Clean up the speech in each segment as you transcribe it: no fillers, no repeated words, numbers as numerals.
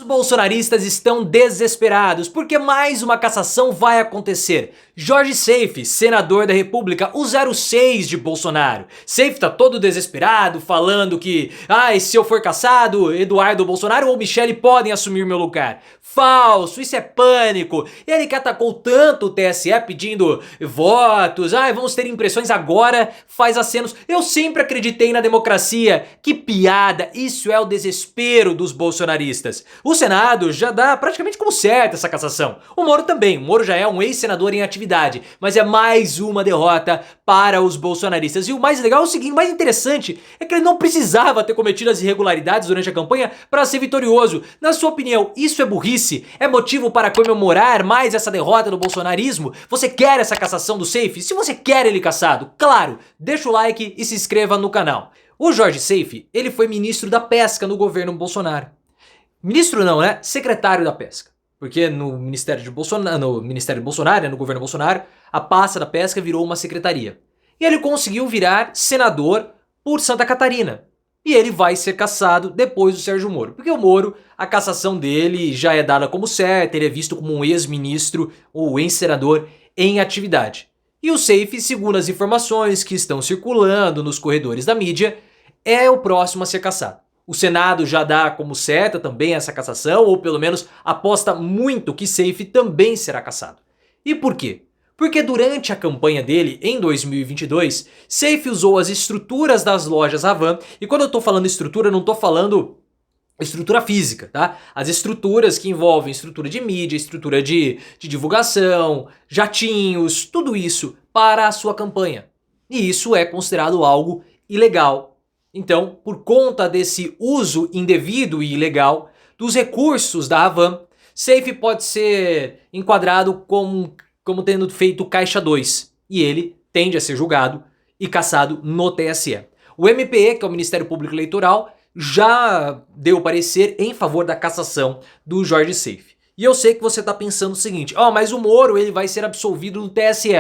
Os bolsonaristas estão desesperados porque mais uma cassação vai acontecer. Jorge Seife, senador da República, o 06 de Bolsonaro. Seife tá todo desesperado, falando que se eu for cassado, Eduardo Bolsonaro ou Michele podem assumir meu lugar. Falso, isso é pânico. Ele que atacou tanto o TSE pedindo votos, vamos ter impressões agora, faz acenos. Eu sempre acreditei na democracia. Que piada, isso é o desespero dos bolsonaristas. O Senado já dá praticamente como certa essa cassação. O Moro também, o Moro já é um ex-senador em atividade, mas é mais uma derrota para os bolsonaristas. E o mais legal é o seguinte, o mais interessante é que ele não precisava ter cometido as irregularidades durante a campanha para ser vitorioso. Na sua opinião, isso é burrice? É motivo para comemorar mais essa derrota do bolsonarismo? Você quer essa cassação do Seife? Se você quer ele cassado, claro, deixa o like e se inscreva no canal. O Jorge Seife, ele foi ministro da Pesca no governo Bolsonaro. Ministro não, né? Secretário da Pesca. Porque no Ministério de Bolsonaro, no governo Bolsonaro, a pasta da pesca virou uma secretaria. E ele conseguiu virar senador por Santa Catarina. E ele vai ser cassado depois do Sérgio Moro. Porque o Moro, a cassação dele já é dada como certa, ele é visto como um ex-ministro ou ex-senador em atividade. E o Seife, segundo as informações que estão circulando nos corredores da mídia, é o próximo a ser cassado. O Senado já dá como certa também essa cassação, ou pelo menos aposta muito que Seife também será cassado. E por quê? Porque durante a campanha dele, em 2022, Seife usou as estruturas das lojas Havan, e quando eu tô falando estrutura, eu não tô falando estrutura física, tá? As estruturas que envolvem estrutura de mídia, estrutura de divulgação, jatinhos, tudo isso para a sua campanha. E isso é considerado algo ilegal. Então, por conta desse uso indevido e ilegal dos recursos da Havan, Seife pode ser enquadrado como tendo feito caixa 2 e ele tende a ser julgado e cassado no TSE. O MPE, que é o Ministério Público Eleitoral, já deu parecer em favor da cassação do Jorge Seife. E eu sei que você está pensando o seguinte, mas o Moro ele vai ser absolvido no TSE.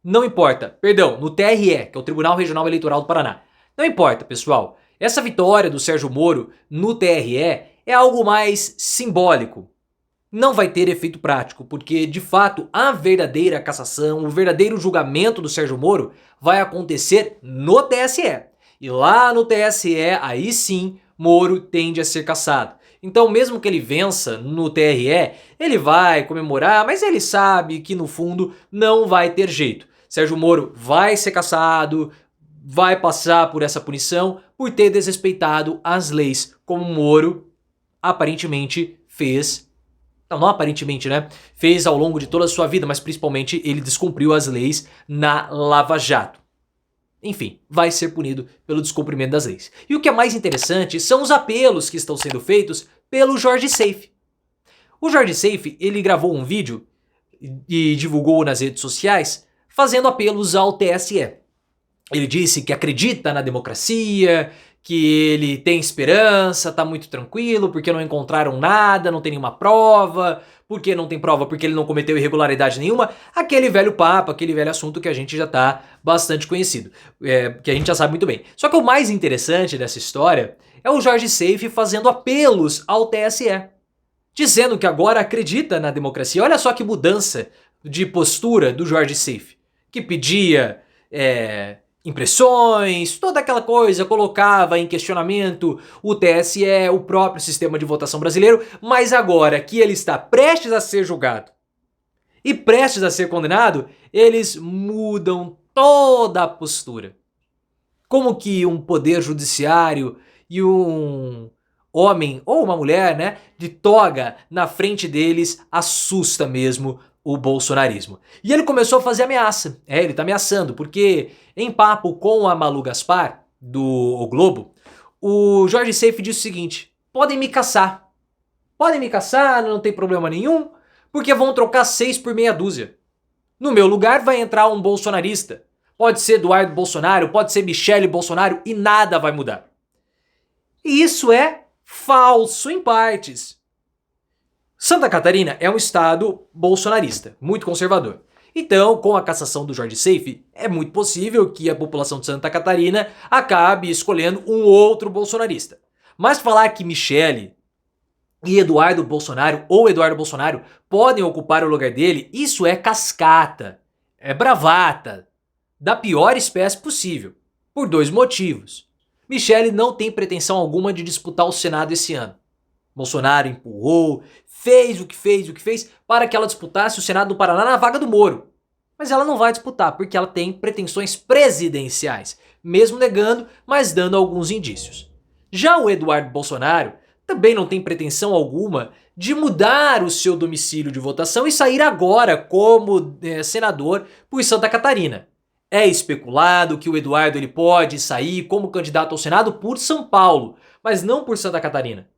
Não importa, perdão, no TRE, que é o Tribunal Regional Eleitoral do Paraná. Não importa, pessoal. Essa vitória do Sérgio Moro no TRE é algo mais simbólico. Não vai ter efeito prático, porque de fato a verdadeira cassação, o verdadeiro julgamento do Sérgio Moro vai acontecer no TSE. E lá no TSE, aí sim, Moro tende a ser cassado. Então, mesmo que ele vença no TRE, ele vai comemorar, mas ele sabe que no fundo não vai ter jeito. Sérgio Moro vai ser cassado, vai passar por essa punição por ter desrespeitado as leis, como Moro aparentemente fez. Não aparentemente, né? Fez ao longo de toda a sua vida, mas principalmente ele descumpriu as leis na Lava Jato. Enfim, vai ser punido pelo descumprimento das leis. E o que é mais interessante são os apelos que estão sendo feitos pelo Jorge Seife. O Jorge Seife, ele gravou um vídeo e divulgou nas redes sociais fazendo apelos ao TSE. Ele disse que acredita na democracia, que ele tem esperança, tá muito tranquilo, porque não encontraram nada, não tem nenhuma prova. Por que não tem prova? Porque ele não cometeu irregularidade nenhuma. Aquele velho papo, aquele velho assunto que a gente já tá bastante conhecido, que a gente já sabe muito bem. Só que o mais interessante dessa história é o Jorge Seife fazendo apelos ao TSE, dizendo que agora acredita na democracia. Olha só que mudança de postura do Jorge Seife, que pedia impressões, toda aquela coisa, colocava em questionamento o TSE, o próprio sistema de votação brasileiro, mas agora que ele está prestes a ser julgado e prestes a ser condenado, eles mudam toda a postura. Como que um poder judiciário e um homem ou uma mulher, né, de toga na frente deles assusta mesmo o bolsonarismo. E ele começou a fazer ameaça. Ele tá ameaçando, porque em papo com a Malu Gaspar, do O Globo, o Jorge Seife disse o seguinte: podem me caçar. Podem me caçar, não tem problema nenhum, porque vão trocar 6 por meia dúzia. No meu lugar vai entrar um bolsonarista. Pode ser Eduardo Bolsonaro, pode ser Michele Bolsonaro e nada vai mudar. E isso é falso em partes. Santa Catarina é um estado bolsonarista, muito conservador. Então, com a cassação do Jorge Seife, é muito possível que a população de Santa Catarina acabe escolhendo um outro bolsonarista. Mas falar que Michele e Eduardo Bolsonaro ou Eduardo Bolsonaro podem ocupar o lugar dele, isso é cascata, é bravata, da pior espécie possível, por dois motivos. Michele não tem pretensão alguma de disputar o Senado esse ano. Bolsonaro empurrou, fez o que fez para que ela disputasse o Senado do Paraná na vaga do Moro. Mas ela não vai disputar porque ela tem pretensões presidenciais, mesmo negando, mas dando alguns indícios. Já o Eduardo Bolsonaro também não tem pretensão alguma de mudar o seu domicílio de votação e sair agora como senador por Santa Catarina. É especulado que o Eduardo ele pode sair como candidato ao Senado por São Paulo, mas não por Santa Catarina.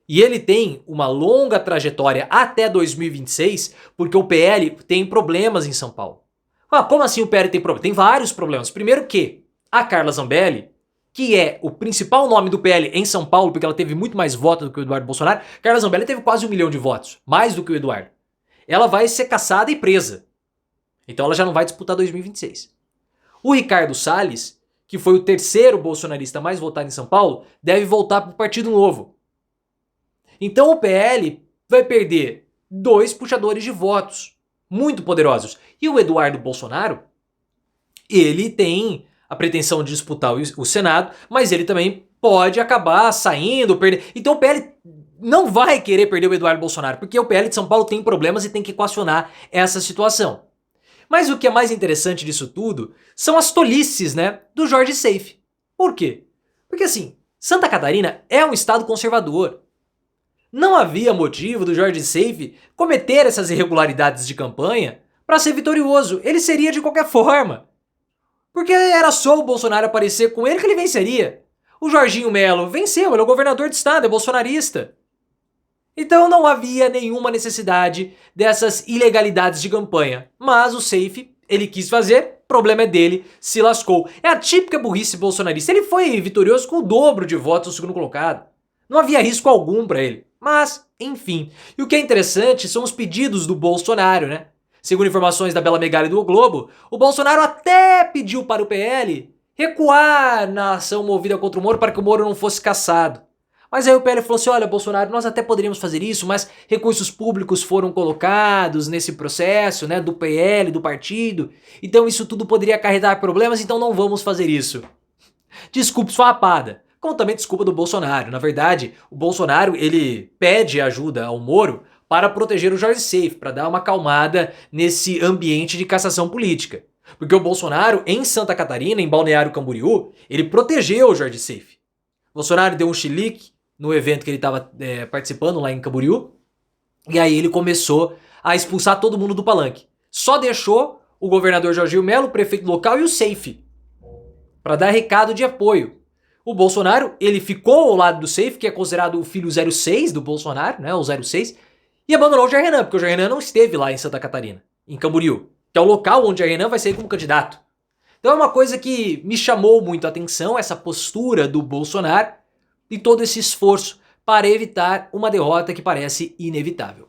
E ele tem uma longa trajetória até 2026, porque o PL tem problemas em São Paulo. Ah, como assim o PL tem problemas? Tem vários problemas. Primeiro que a Carla Zambelli, que é o principal nome do PL em São Paulo, porque ela teve muito mais votos do que o Eduardo Bolsonaro, Carla Zambelli teve quase 1 milhão de votos, mais do que o Eduardo. Ela vai ser caçada e presa. Então ela já não vai disputar 2026. O Ricardo Salles, que foi o terceiro bolsonarista mais votado em São Paulo, deve voltar para o Partido Novo. Então o PL vai perder 2 puxadores de votos muito poderosos. E o Eduardo Bolsonaro, ele tem a pretensão de disputar o Senado, mas ele também pode acabar saindo, perder. Então o PL não vai querer perder o Eduardo Bolsonaro, porque o PL de São Paulo tem problemas e tem que equacionar essa situação. Mas o que é mais interessante disso tudo são as tolices, né, do Jorge Seife. Por quê? Porque assim, Santa Catarina é um estado conservador. Não havia motivo do Jorge Seife cometer essas irregularidades de campanha para ser vitorioso. Ele seria de qualquer forma. Porque era só o Bolsonaro aparecer com ele que ele venceria. O Jorginho Melo venceu, ele é o governador de estado, é bolsonarista. Então não havia nenhuma necessidade dessas ilegalidades de campanha. Mas o Seife, ele quis fazer, problema é dele, se lascou. É a típica burrice bolsonarista. Ele foi vitorioso com o dobro de votos do segundo colocado. Não havia risco algum para ele. Mas, enfim. E o que é interessante são os pedidos do Bolsonaro, né? Segundo informações da Bela Megali do O Globo, o Bolsonaro até pediu para o PL recuar na ação movida contra o Moro para que o Moro não fosse cassado. Mas aí o PL falou assim, olha Bolsonaro, nós até poderíamos fazer isso, mas recursos públicos foram colocados nesse processo, né, do PL, do partido, então isso tudo poderia acarretar problemas, então não vamos fazer isso. Desculpa esfarrapada, como também desculpa do Bolsonaro. Na verdade, o Bolsonaro, ele pede ajuda ao Moro para proteger o Jorge Seife, para dar uma acalmada nesse ambiente de cassação política. Porque o Bolsonaro, em Santa Catarina, em Balneário Camboriú, ele protegeu o Jorge Seife. O Bolsonaro deu um chilique no evento que ele estava participando lá em Camboriú, e aí ele começou a expulsar todo mundo do palanque. Só deixou o governador Jorginho Melo, o prefeito local e o Seife, para dar recado de apoio. O Bolsonaro, ele ficou ao lado do Seife, que é considerado o filho 06 do Bolsonaro, né, o 06, e abandonou o Jair Renan, porque o Jair Renan não esteve lá em Santa Catarina, em Camboriú, que é o local onde o Jair Renan vai sair como candidato. Então é uma coisa que me chamou muito a atenção, essa postura do Bolsonaro e todo esse esforço para evitar uma derrota que parece inevitável.